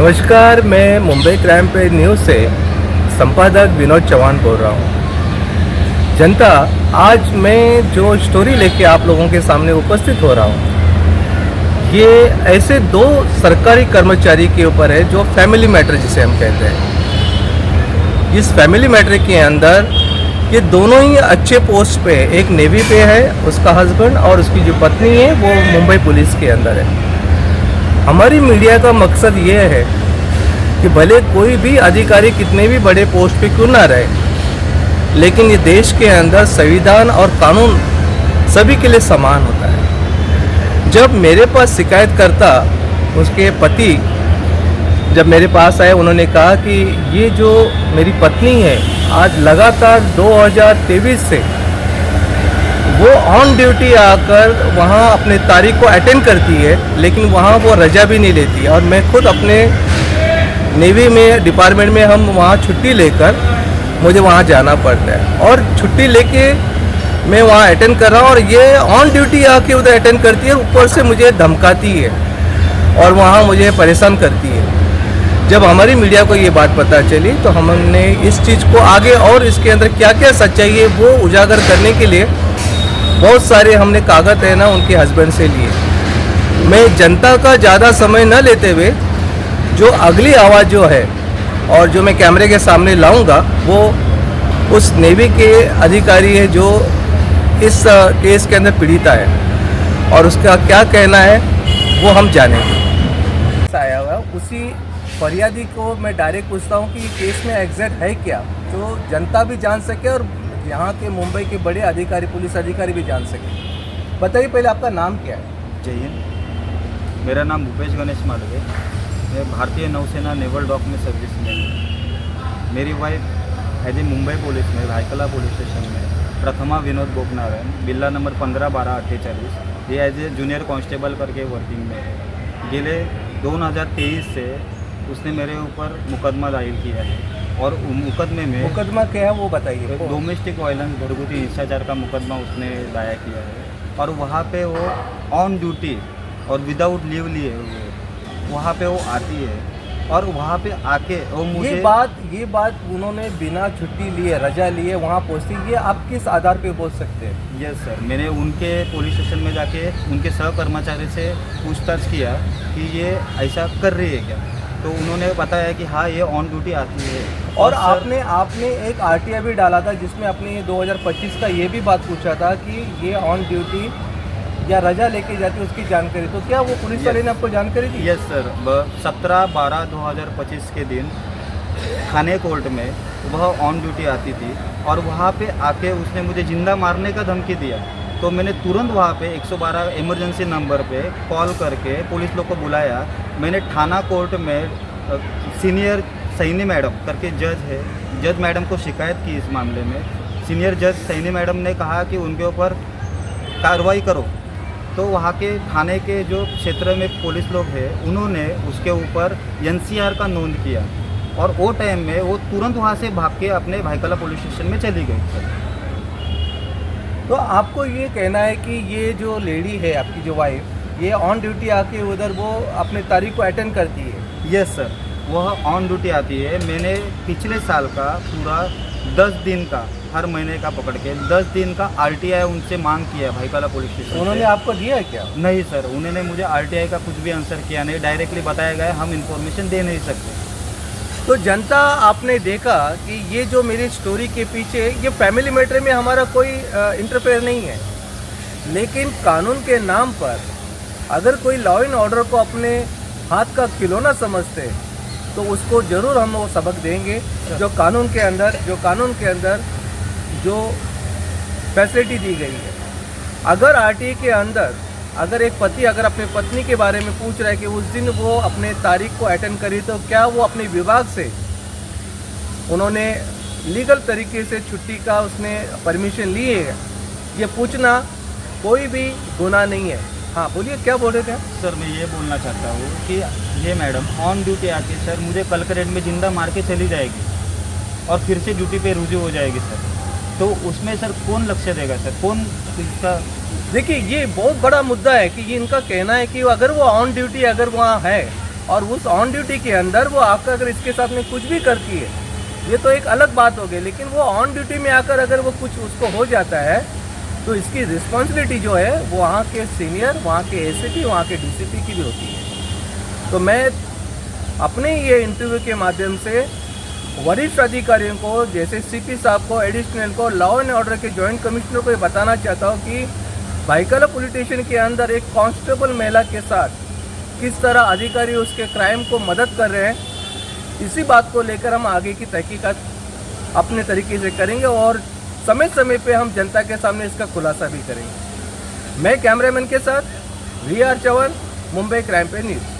नमस्कार, मैं मुंबई क्राइम पे न्यूज़ से संपादक विनोद चौहान बोल रहा हूँ। जनता, आज मैं जो स्टोरी लेके आप लोगों के सामने उपस्थित हो रहा हूँ, ये ऐसे दो सरकारी कर्मचारी के ऊपर है जो फैमिली मैटर जिसे हम कहते हैं। इस फैमिली मैटर के अंदर ये दोनों ही अच्छे पोस्ट पे, एक नेवी पे है उसका हस्बैंड और उसकी जो पत्नी है वो मुंबई पुलिस के अंदर है। हमारी मीडिया का मकसद ये है कि भले कोई भी अधिकारी कितने भी बड़े पोस्ट पे क्यों ना रहे, लेकिन ये देश के अंदर संविधान और कानून सभी के लिए समान होता है। जब मेरे पास शिकायत करता उसके पति जब मेरे पास आए, उन्होंने कहा कि ये जो मेरी पत्नी है आज लगातार 2023 से वो ऑन ड्यूटी आकर वहाँ अपने तारीख को अटेंड करती है, लेकिन वहाँ वो रजा भी नहीं लेती। और मैं खुद अपने नेवी में डिपार्टमेंट में हम वहाँ छुट्टी लेकर मुझे वहाँ जाना पड़ता है और छुट्टी लेके मैं वहाँ अटेंड कर रहा हूँ और ये ऑन ड्यूटी आके उधर अटेंड करती है, ऊपर से मुझे धमकाती है और वहाँ मुझे परेशान करती है। जब हमारी मीडिया को ये बात पता चली तो हमने इस चीज़ को आगे और इसके अंदर क्या क्या सच्चाई है वो उजागर करने के लिए बहुत सारे हमने कागज़ है ना उनके हस्बैंड से लिए। मैं जनता का ज़्यादा समय न लेते हुए जो अगली आवाज़ जो है और जो मैं कैमरे के सामने लाऊंगा वो उस नेवी के अधिकारी है जो इस केस के अंदर पीड़िता है और उसका क्या कहना है वो हम जानेंगे। आया हुआ उसी फरियादी को मैं डायरेक्ट पूछता हूँ कि केस में एग्जैक्ट है क्या, जो जनता भी जान सके और यहाँ के मुंबई के बड़े अधिकारी, पुलिस अधिकारी भी जान सके। बताइए पहले आपका नाम क्या है? जय हिंद। मेरा नाम भूपेश गणेश मालवे। मैं भारतीय नौसेना नेवल डॉक में सर्विस में हूँ। मेरी wife as a Mumbai police में भायखला पुलिस स्टेशन में प्रथमा विनोद गोपनारायण, बिल्ला नंबर 15/12/48, ये एज ए जूनियर कांस्टेबल करके वर्किंग में है। गेले 2023 से उसने मेरे ऊपर मुकदमा दायर किया है और मुकदमे में मुकदमा क्या है वो बताइए। डोमेस्टिक वायलेंस, घरगुती हिंसाचार का मुकदमा उसने दायर किया है और वहाँ पे वो ऑन ड्यूटी और विदाउट लीव लिए हुए वहाँ पे वो आती है और वहाँ पे आके वो मुझे ये बात उन्होंने बिना छुट्टी लिए, रजा लिए वहाँ पहुँचती, ये आप किस आधार पे पहुँच सकते हैं? यस सर, मैंने उनके पुलिस स्टेशन में जाके उनके सहकर्मचारी से पूछताछ किया कि ये ऐसा कर रही है क्या, तो उन्होंने बताया कि हाँ ये ऑन ड्यूटी आती है। और आपने एक आरटीआई भी डाला था जिसमें अपने 2025 का ये भी बात पूछा था कि ये ऑन ड्यूटी या रजा लेके जाती है उसकी जानकारी, तो क्या वो पुलिस वाले ने आपको जानकारी दी? यस सर, 17/12/2025 के दिन थाने कोर्ट में वह ऑन ड्यूटी आती थी और वहाँ पे आके उसने मुझे जिंदा मारने का धमकी दिया। तो मैंने तुरंत वहाँ पे 112 इमरजेंसी नंबर पे कॉल करके पुलिस लोग को बुलाया। मैंने थाना कोर्ट में सीनियर सैनी मैडम करके जज है, जज मैडम को शिकायत की इस मामले में। सीनियर जज सैनी मैडम ने कहा कि उनके ऊपर कार्रवाई करो, तो वहाँ के थाने के जो क्षेत्र में पुलिस लोग हैं उन्होंने उसके ऊपर NCR का नोंद किया और वो टाइम में वो तुरंत वहाँ से भाग के अपने भायखला पुलिस स्टेशन में चली गई सर। तो आपको ये कहना है कि ये जो लेडी है आपकी जो वाइफ, ये ऑन ड्यूटी आके उधर वो अपने तारीख को अटेंड करती है? यस सर, वह ऑन ड्यूटी आती है। मैंने पिछले साल का पूरा 10 दिन का, हर महीने का पकड़ के 10 दिन का RTI उनसे मांग किया भायखला पुलिस स्टेशन। उन्होंने आपको दिया है क्या? नहीं सर, उन्होंने मुझे RTI का कुछ भी आंसर किया नहीं। डायरेक्टली बताया गया हम इन्फॉर्मेशन दे नहीं सकते। तो जनता, आपने देखा कि ये जो मेरी स्टोरी के पीछे, ये फैमिली मैटर में हमारा कोई इंटरफेयर नहीं है, लेकिन कानून के नाम पर अगर कोई लॉ एंड ऑर्डर को अपने हाथ का खिलौना समझते तो उसको ज़रूर हम वो सबक देंगे। जो कानून के अंदर जो फैसिलिटी दी गई है, अगर RTI के अंदर अगर एक पति अगर अपने पत्नी के बारे में पूछ रहा है कि उस दिन वो अपने तारीख को अटेंड करी, तो क्या वो अपने विभाग से उन्होंने लीगल तरीके से छुट्टी का उसने परमिशन ली है? ये पूछना कोई भी गुनाह नहीं है। हाँ बोलिए, क्या बोल रहे थे आप? सर मैं ये बोलना चाहता हूँ कि ये मैडम ऑन ड्यूटी आके सर मुझे कल के डेट में जिंदा मार के चली जाएगी और फिर से ड्यूटी पे रुजू हो जाएगी सर, तो उसमें सर कौन लक्ष्य देगा सर, कौन इसका? देखिए, ये बहुत बड़ा मुद्दा है कि ये इनका कहना है कि अगर वो ऑन ड्यूटी अगर वहाँ है और उस ऑन ड्यूटी के अंदर वो आकर अगर इसके साथ में कुछ भी करती है, ये तो एक अलग बात हो गई, लेकिन वो ऑन ड्यूटी में आकर अगर वो कुछ उसको हो जाता है तो इसकी रिस्पॉन्सिबिलिटी जो है वो वहाँ के सीनियर, वहाँ के एसीपी, वहाँ के डीसीपी की भी होती है। तो मैं अपने ये इंटरव्यू के माध्यम से वरिष्ठ अधिकारियों को, जैसे सीपी साहब को, एडिशनल को, लॉ एंड ऑर्डर के जॉइंट कमिश्नर को ये बताना चाहता हूँ कि भाईकला पुलिस स्टेशन के अंदर एक कांस्टेबल महिला के साथ किस तरह अधिकारी उसके क्राइम को मदद कर रहे हैं, इसी बात को लेकर हम आगे की तहकीकात अपने तरीके से करेंगे और समय समय पे हम जनता के सामने इसका खुलासा भी करेंगे। मैं कैमरामैन के साथ VR चौहान, मुंबई क्राइम पे न्यूज़।